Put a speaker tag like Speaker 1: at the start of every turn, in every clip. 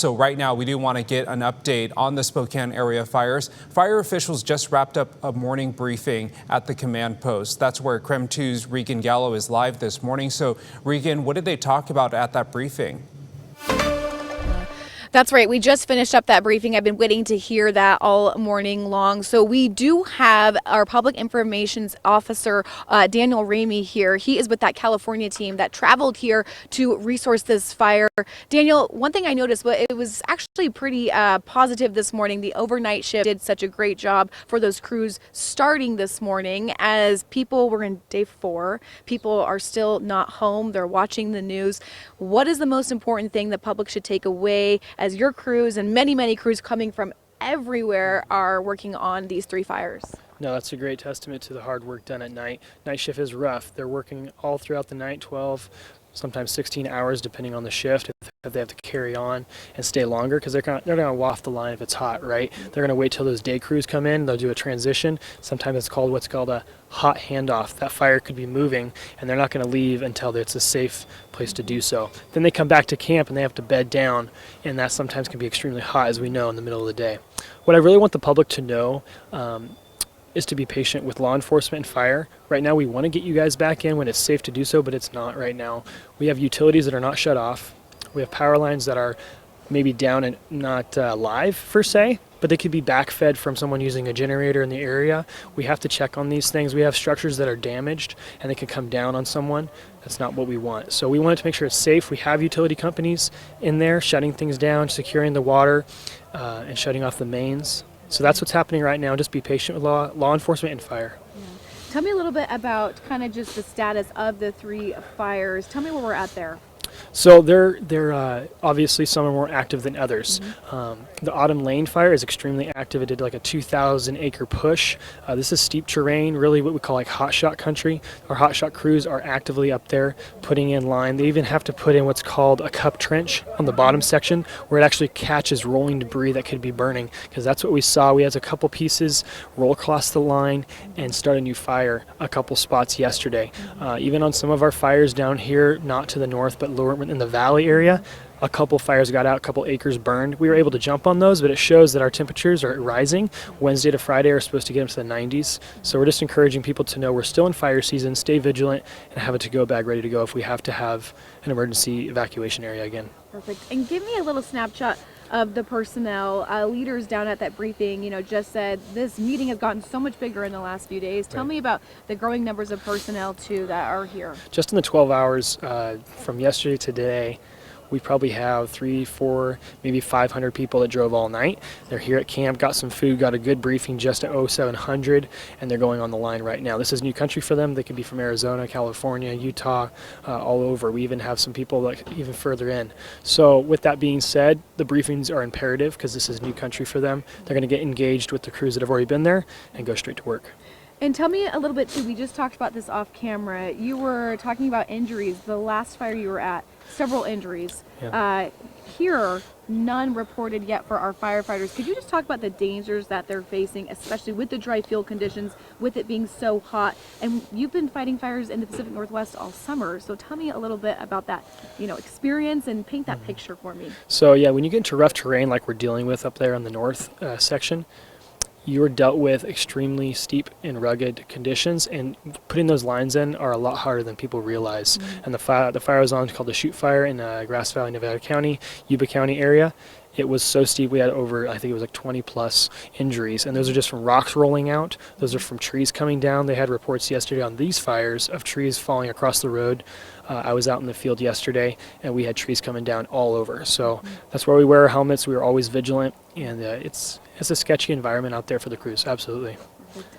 Speaker 1: So right now we do want to get an update on the Spokane Area Fires. Fire officials just wrapped up a morning briefing at the command post. That's where KREM 2's Regan Gallo is live this morning. So Regan, what did they talk about at that briefing?
Speaker 2: That's right. We just finished up that briefing. I've been waiting to hear that all morning long. So we do have our public information officer, Daniel Ramey, here. He is with that California team that traveled here to resource this fire. Daniel, one thing I noticed, but it was actually pretty positive this morning. The overnight shift did such a great job for those crews starting this morning as people were in day 4. People are still not home. They're watching the news. What is the most important thing the public should take away as your crews and many crews coming from everywhere are working on these 3 fires?
Speaker 3: No, that's a great testament to the hard work done at night. Night shift is rough. They're working all throughout the night, 12, sometimes 16 hours depending on the shift. If they have to carry on and stay longer because they're going to waft the line if it's hot, right? They're going to wait till those day crews come in. They'll do a transition. Sometimes it's called what's called a hot handoff. That fire could be moving and they're not going to leave until it's a safe place to do so. Then they come back to camp and they have to bed down, and that sometimes can be extremely hot, as we know, in the middle of the day. What I really want the public to know is to be patient with law enforcement and fire. Right now we want to get you guys back in when it's safe to do so, but it's not right now. We have utilities that are not shut off. We have power lines that are maybe down and not live per se, but they could be backfed from someone using a generator in the area. We have to check on these things. We have structures that are damaged and they can come down on someone. That's not what we want. So we wanted to make sure it's safe. We have utility companies in there shutting things down, securing the water, and shutting off the mains. So that's what's happening right now. Just be patient with law enforcement and fire.
Speaker 2: Yeah. Tell me a little bit about kind of just the status of the 3 fires. Tell me where we're at there.
Speaker 3: So they're obviously some are more active than others. The Autumn Lane fire is extremely active. It did like a 2,000 acre push. This is steep terrain, really what we call like hot shot country. Our hot shot crews are actively up there putting in line. They even have to put in what's called a cup trench on the bottom section where it actually catches rolling debris that could be burning, because that's what we saw. We had a couple pieces roll across the line and start a new fire a couple spots yesterday. Even on some of our fires down here, not to the north but lower in the valley area, a couple fires got out, a couple acres burned. We were able to jump on those, but it shows that our temperatures are rising. Wednesday to Friday are supposed to get into the 90s. So we're just encouraging people to know we're still in fire season, stay vigilant, and have a to-go bag ready to go if we have to have an emergency evacuation area again.
Speaker 2: Perfect. And give me a little snapshot of the personnel. Leaders down at that briefing, just said this meeting has gotten so much bigger in the last few days. Tell me about the growing numbers of personnel too that are here.
Speaker 3: Just in the 12 hours from yesterday to today, we probably have 300, 400, maybe 500 people that drove all night. They're here at camp, got some food, got a good briefing just at 0700, and they're going on the line right now. This is new country for them. They could be from Arizona, California, Utah, all over. We even have some people like even further in. So with that being said, the briefings are imperative because this is new country for them. They're going to get engaged with the crews that have already been there and go straight to work.
Speaker 2: And tell me a little bit too, we just talked about this off camera. You were talking about injuries. The last fire you were at, several injuries.
Speaker 3: Yeah.
Speaker 2: Here, none reported yet for our firefighters. Could you just talk about the dangers that they're facing, especially with the dry field conditions, with it being so hot? And you've been fighting fires in the Pacific Northwest all summer. So tell me a little bit about that, experience, and paint that picture for me.
Speaker 3: So yeah, when you get into rough terrain like we're dealing with up there on the north section, you're dealt with extremely steep and rugged conditions, and putting those lines in are a lot harder than people realize. And the fire was on called the Shoot Fire in Grass Valley, Nevada County, Yuba County area. It was so steep we had over, I think it was like 20 plus injuries, and those are just from rocks rolling out. Those are from trees coming down. They had reports yesterday on these fires of trees falling across the road. I was out in the field yesterday and we had trees coming down all over. So that's where we wear our helmets. We are always vigilant, and it's a sketchy environment out there for the crews, absolutely.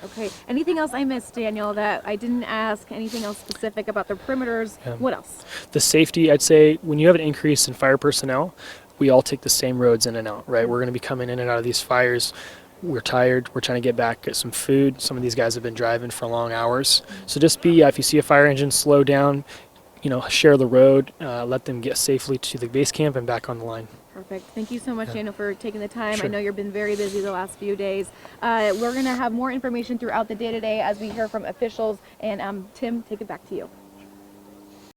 Speaker 2: Okay, anything else I missed, Daniel, that I didn't ask? Anything else specific about the perimeters? Yeah. What else?
Speaker 3: The safety, I'd say when you have an increase in fire personnel, we all take the same roads in and out, right? We're going to be coming in and out of these fires. We're tired. We're trying to get back, get some food. Some of these guys have been driving for long hours. So just be, if you see a fire engine, slow down, share the road, let them get safely to the base camp and back on the line.
Speaker 2: Perfect. Thank you so much, Daniel, for taking the time.
Speaker 3: Sure.
Speaker 2: I know you've been very busy the last few days. We're going to have more information throughout the day today as we hear from officials. And Tim, take it back to you.